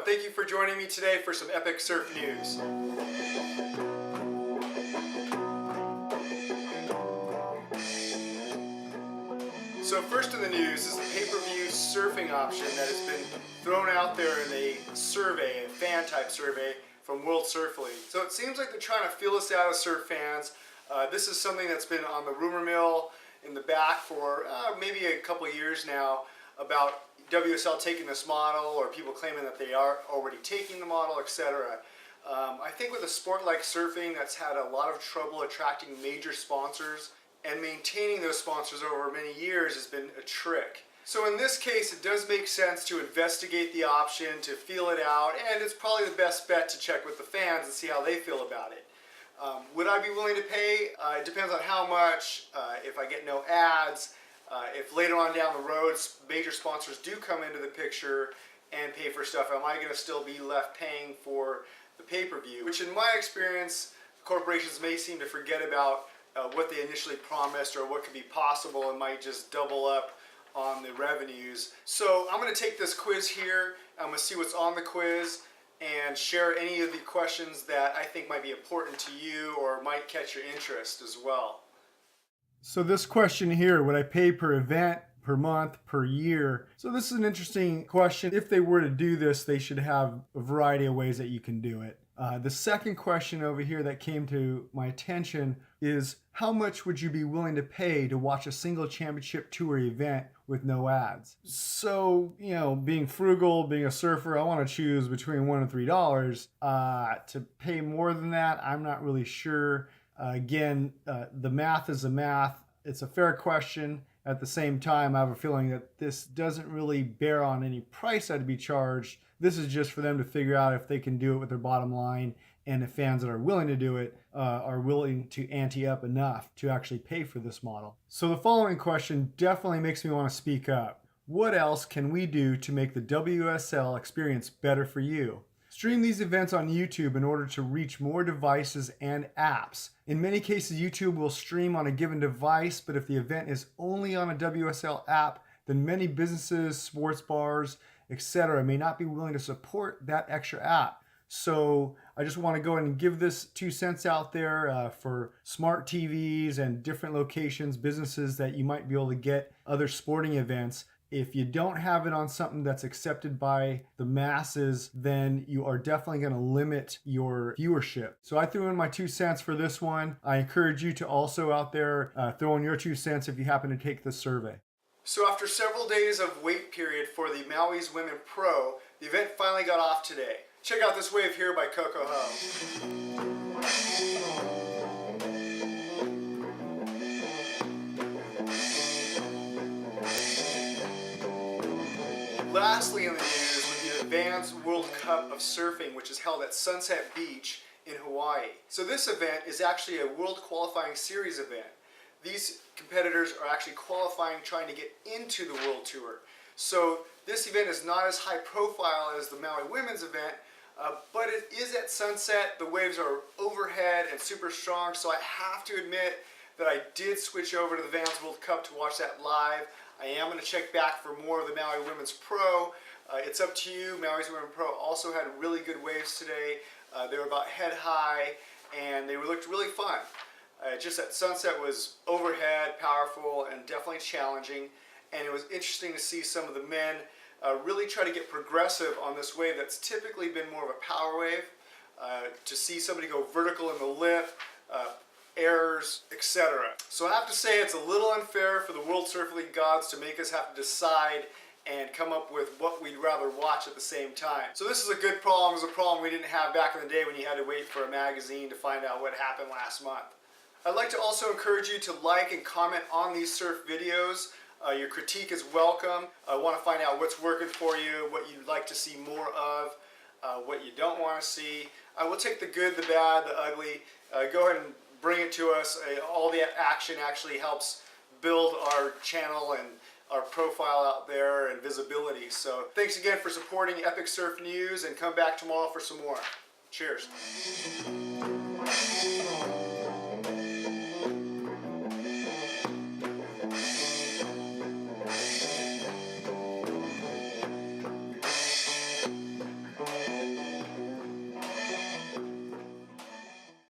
everyone. Thank you for joining me today for some epic surf news. So first in the news is the pay-per-view surfing option that has been thrown out there in a survey, a fan-type survey from World Surf League. So it seems like they're trying to feel us out as surf fans. This is something that's been on the rumor mill in the back for maybe a couple of years now about WSL taking this model, or people claiming that they are already taking the model, etc. I think with a sport like surfing that's had a lot of trouble attracting major sponsors, and maintaining those sponsors over many years has been a trick. So in this case, it does make sense to investigate the option, to feel it out, and it's probably the best bet to check with the fans and see how they feel about it. Would I be willing to pay? It depends on how much, if I get no ads, if later on down the road major sponsors do come into the picture and pay for stuff, am I going to still be left paying for the pay-per-view? Which in my experience, corporations may seem to forget about what they initially promised or what could be possible, and might just double up on the revenues. So I'm going to take this quiz here. I'm going to see what's on the quiz and share any of the questions that I think might be important to you or might catch your interest as well. So this question here, would I pay per event, per month, per year? So this is an interesting question. If they were to do this, they should have a variety of ways that you can do it. The second question over here that came to my attention is, how much would you be willing to pay to watch a single championship tour event with no ads? So, you know, being frugal, being a surfer, I want to choose between $1 and $3. To pay more than that, I'm not really sure. Again, the math is the math. It's a fair question. At the same time, I have a feeling that this doesn't really bear on any price that'd be charged. This is just for them to figure out if they can do it with their bottom line, and if fans that are willing to do it are willing to ante up enough to actually pay for this model. So the following question definitely makes me want to speak up. What else can we do to make the WSL experience better for you? Stream these events on YouTube in order to reach more devices and apps. In many cases, YouTube will stream on a given device, but if the event is only on a WSL app, then many businesses, sports bars, etc. may not be willing to support that extra app. So I just want to go ahead and give this 2 cents out there for smart TVs and different locations, businesses that you might be able to get other sporting events. If you don't have it on something that's accepted by the masses, then you are definitely going to limit your viewership. So I threw in my 2 cents for this one. I encourage you to also out there throw in your 2 cents if you happen to take the survey. So after several days of wait period for the Maui's Women Pro, the event finally got off today. Check out this wave here by Coco Ho. Lastly in the news was the Advanced World Cup of Surfing, which is held at Sunset Beach in Hawaii. So this event is actually a World Qualifying Series event. These competitors are actually qualifying, trying to get into the World Tour. So this event is not as high profile as the Maui Women's event, but it is at sunset. The waves are overhead and super strong, so I have to admit that I did switch over to the Advanced World Cup to watch that live. I am going to check back for more of the Maui Women's Pro. It's up to you. Maui's Women Pro also had really good waves today. They were about head high, and they looked really fun. Just that sunset was overhead, powerful, and definitely challenging. And it was interesting to see some of the men really try to get progressive on this wave that's typically been more of a power wave. To see somebody go vertical in the lip, errors, etc. So I have to say it's a little unfair for the World Surf League gods to make us have to decide and come up with what we'd rather watch at the same time. So this is a good problem. It's a problem we didn't have back in the day when you had to wait for a magazine to find out what happened last month. I'd like to also encourage you to like and comment on these surf videos. Your critique is welcome. I want to find out what's working for you, what you'd like to see more of, what you don't want to see. We'll take the good, the bad, the ugly. Go ahead and bring it to us. All the action actually helps build our channel and our profile out there and visibility. So thanks again for supporting Epic Surf News, and come back tomorrow for some more. Cheers.